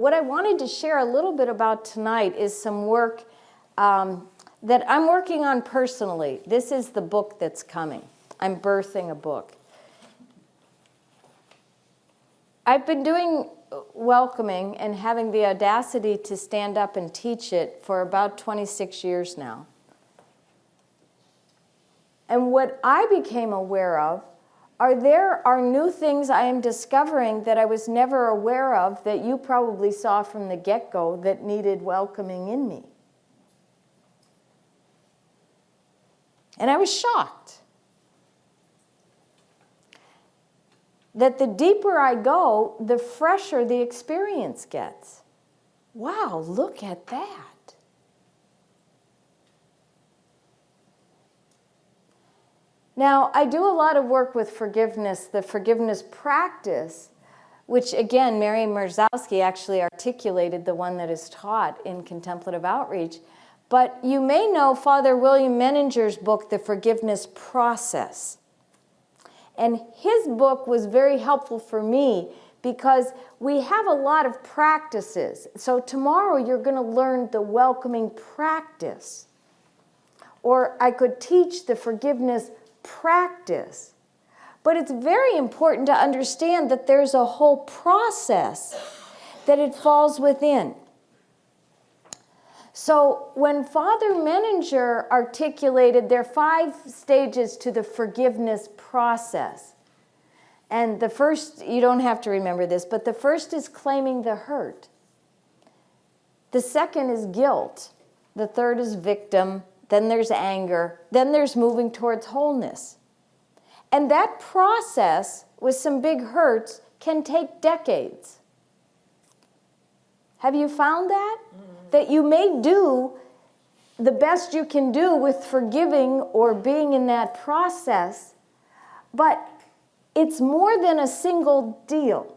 what I wanted to share a little bit about tonight is some work that I'm working on personally. This is the book that's coming. I'm birthing a book. I've been doing welcoming and having the audacity to stand up and teach it for about 26 years now. And what I became aware of there are new things I am discovering that I was never aware of, that you probably saw from the get-go, that needed welcoming in me. And I was shocked that the deeper I go, the fresher the experience gets. Wow, look at that. Now, I do a lot of work with forgiveness, the forgiveness practice, which again, Mary Mrozowski actually articulated, the one that is taught in contemplative outreach. But you may know Father William Menninger's book, The Forgiveness Process. And his book was very helpful for me because we have a lot of practices. So tomorrow you're going to learn the welcoming practice. Or I could teach the forgiveness practice. But it's very important to understand that there's a whole process that it falls within. So when Father Menninger articulated, there are 5 stages to the forgiveness process. And the first, you don't have to remember this, but the first is claiming the hurt. The second is guilt. The third is victim. Then there's anger. Then there's moving towards wholeness. And that process, with some big hurts, can take decades. Have you found that? That you may do the best you can do with forgiving or being in that process, but it's more than a single deal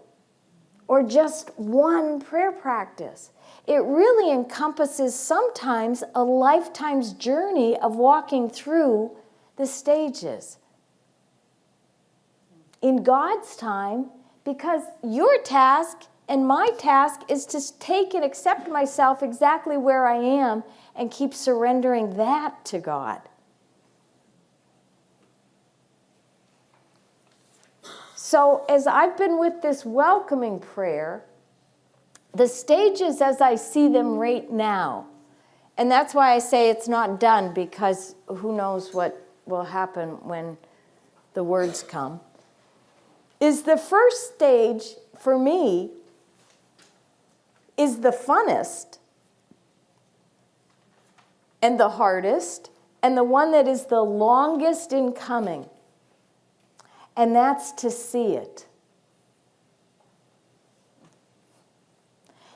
or just one prayer practice. It really encompasses sometimes a lifetime's journey of walking through the stages. In God's time, because your task and my task is to take and accept myself exactly where I am and keep surrendering that to God. So as I've been with this welcoming prayer, the stages as I see them right now, and that's why I say it's not done, because who knows what will happen when the words come, is the first stage for me is the funnest and the hardest and the one that is the longest in coming. And that's to see it.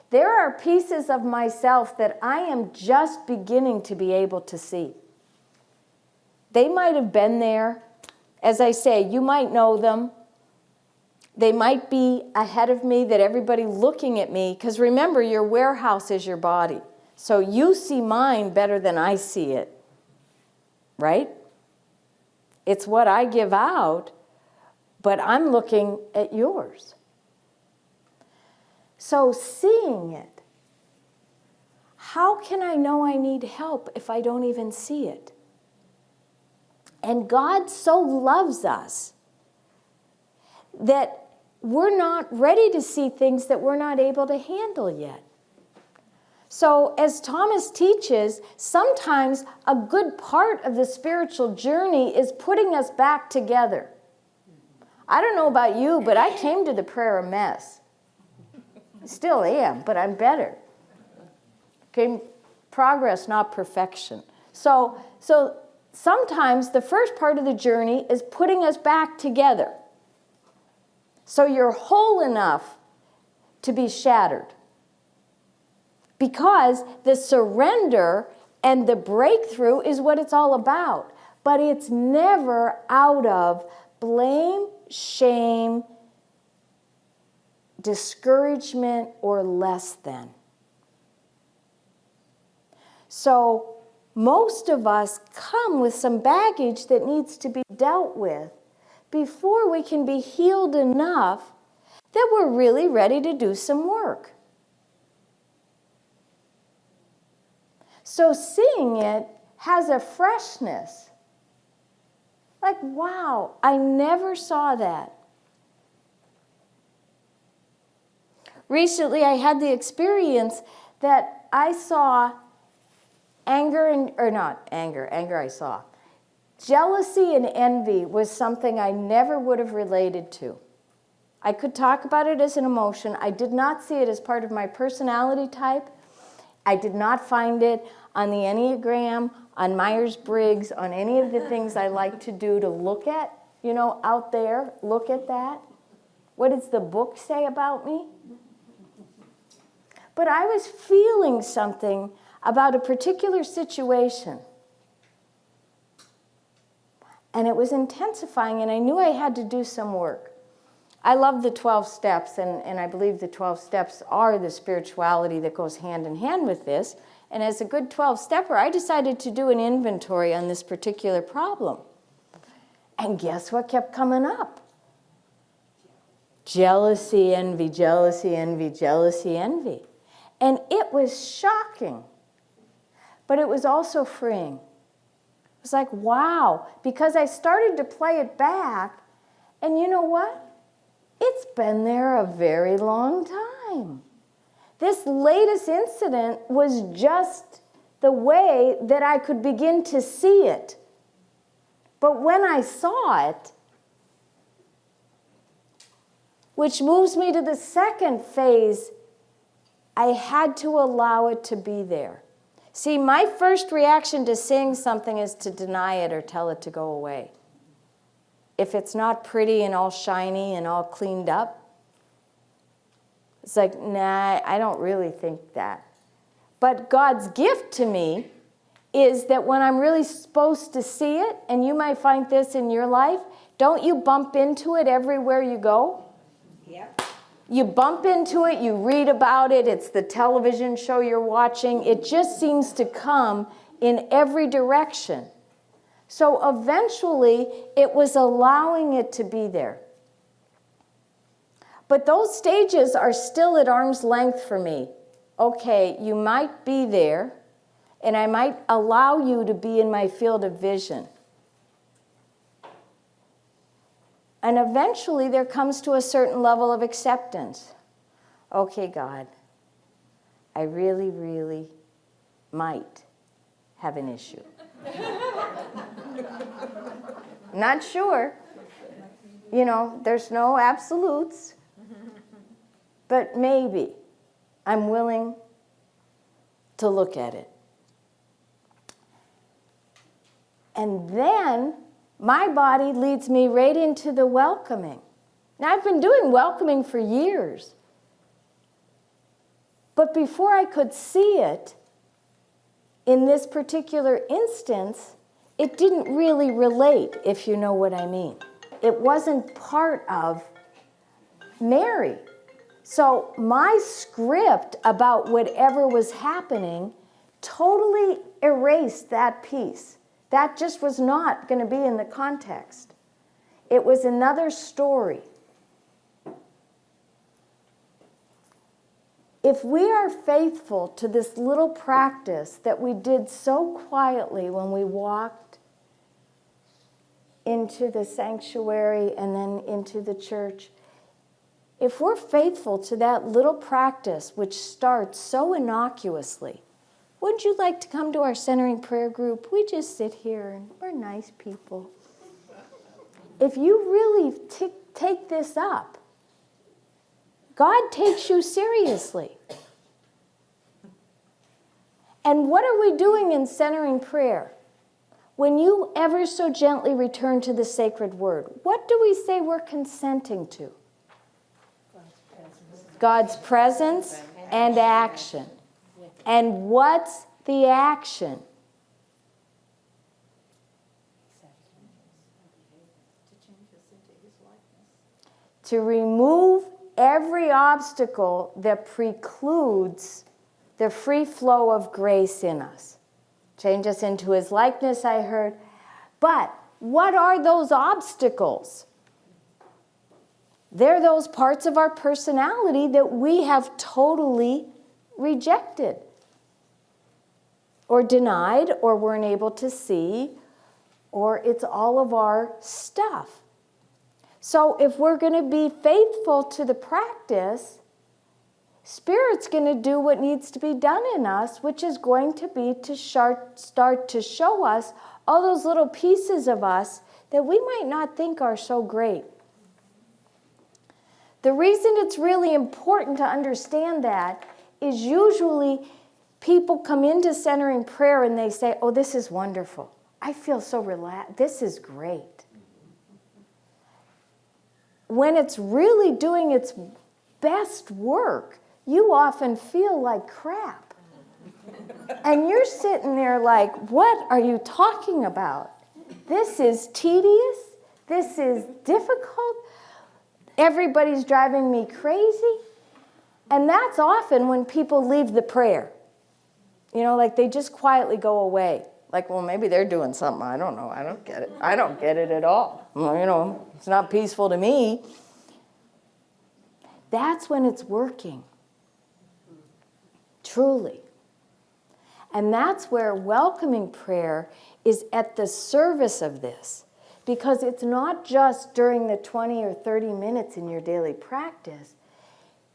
There are pieces of myself that I am just beginning to be able to see. They might have been there. As I say, you might know them. They might be ahead of me, that everybody looking at me, because remember, your warehouse is your body. So you see mine better than I see it, right? It's what I give out, but I'm looking at yours. So seeing it, how can I know I need help if I don't even see it? And God so loves us that we're not ready to see things that we're not able to handle yet. So as Thomas teaches, sometimes a good part of the spiritual journey is putting us back together. I don't know about you, but I came to the prayer a mess. Still am, but I'm better. Okay, progress, not perfection. So sometimes the first part of the journey is putting us back together. So you're whole enough to be shattered. Because the surrender and the breakthrough is what it's all about. But it's never out of blame, shame, discouragement, or less than. So most of us come with some baggage that needs to be dealt with before we can be healed enough that we're really ready to do some work. So seeing it has a freshness. Like, wow, I never saw that. Recently, I had the experience that I saw anger I saw. Jealousy and envy was something I never would have related to. I could talk about it as an emotion. I did not see it as part of my personality type. I did not find it on the Enneagram, on Myers-Briggs, on any of the things I like to do to look at, out there, look at that. What does the book say about me? But I was feeling something about a particular situation. And it was intensifying, and I knew I had to do some work. I love the 12 steps, and I believe the 12 steps are the spirituality that goes hand in hand with this. And as a good 12-stepper, I decided to do an inventory on this particular problem. And guess what kept coming up? Jealousy, envy, jealousy, envy, jealousy, envy. And it was shocking, but it was also freeing. It was like, wow, because I started to play it back, and you know what? It's been there a very long time. This latest incident was just the way that I could begin to see it. But when I saw it, which moves me to the second phase, I had to allow it to be there. See, my first reaction to seeing something is to deny it or tell it to go away. If it's not pretty and all shiny and all cleaned up, it's like, nah, I don't really think that. But God's gift to me is that when I'm really supposed to see it, and you might find this in your life, don't you bump into it everywhere you go? Yep. You bump into it, you read about it, it's the television show you're watching. It just seems to come in every direction. So eventually, it was allowing it to be there. But those stages are still at arm's length for me. Okay, you might be there, and I might allow you to be in my field of vision. And eventually there comes to a certain level of acceptance. Okay, God, I really, really might have an issue. Not sure. There's no absolutes. But maybe I'm willing to look at it. And then my body leads me right into the welcoming. Now, I've been doing welcoming for years. But before I could see it, in this particular instance, it didn't really relate, if you know what I mean. It wasn't part of Mary. So my script about whatever was happening totally erased that piece. That just was not going to be in the context. It was another story. If we are faithful to this little practice that we did so quietly when we walked into the sanctuary and then into the church, if we're faithful to that little practice which starts so innocuously, wouldn't you like to come to our centering prayer group? We just sit here and we're nice people. If you really take this up, God takes you seriously. And what are we doing in centering prayer? When you ever so gently return to the sacred word, what do we say we're consenting to? God's presence and action. And what's the action? To remove every obstacle that precludes the free flow of grace in us. Change us into his likeness, I heard. But what are those obstacles? They're those parts of our personality that we have totally rejected. or denied, or weren't able to see, or it's all of our stuff. So if we're going to be faithful to the practice, Spirit's going to do what needs to be done in us, which is going to be to start to show us all those little pieces of us that we might not think are so great. The reason it's really important to understand that is usually people come into centering prayer and they say, oh, this is wonderful. I feel so relaxed. This is great. When it's really doing its best work, you often feel like crap. And you're sitting there like, what are you talking about? This is tedious. This is difficult. Everybody's driving me crazy. And that's often when people leave the prayer. You know, like they just quietly go away. Like, well, maybe they're doing something. I don't know. I don't get it. I don't get it at all. Well, you know, it's not peaceful to me. That's when it's working. Truly. And that's where welcoming prayer is at the service of this. Because it's not just during the 20 or 30 minutes in your daily practice.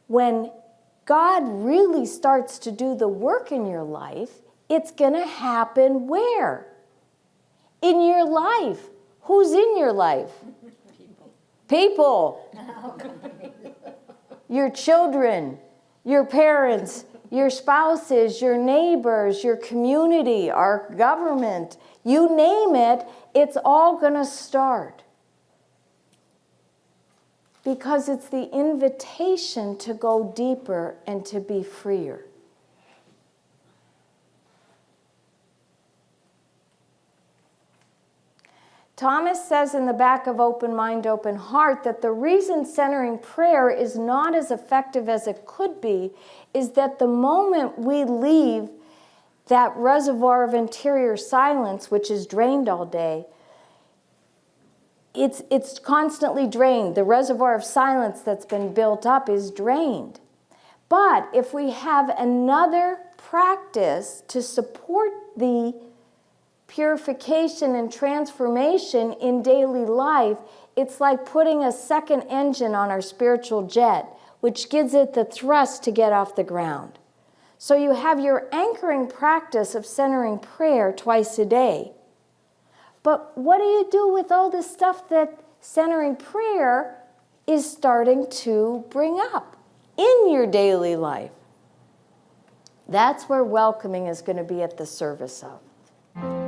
When God really starts to do the work in your life, it's going to happen where? In your life. Who's in your life? People. Your children, your parents, your spouses, your neighbors, your community, our government. You name it, it's all going to start. Because it's the invitation to go deeper and to be freer. Thomas says in the back of Open Mind, Open Heart that the reason centering prayer is not as effective as it could be is that the moment we leave that reservoir of interior silence, which is drained all day, it's constantly drained. The reservoir of silence that's been built up is drained. But if we have another practice to support the purification and transformation in daily life, it's like putting a second engine on our spiritual jet, which gives it the thrust to get off the ground. So you have your anchoring practice of centering prayer twice a day. But what do you do with all this stuff that centering prayer is starting to bring up in your daily life? That's where welcoming is going to be at the service of.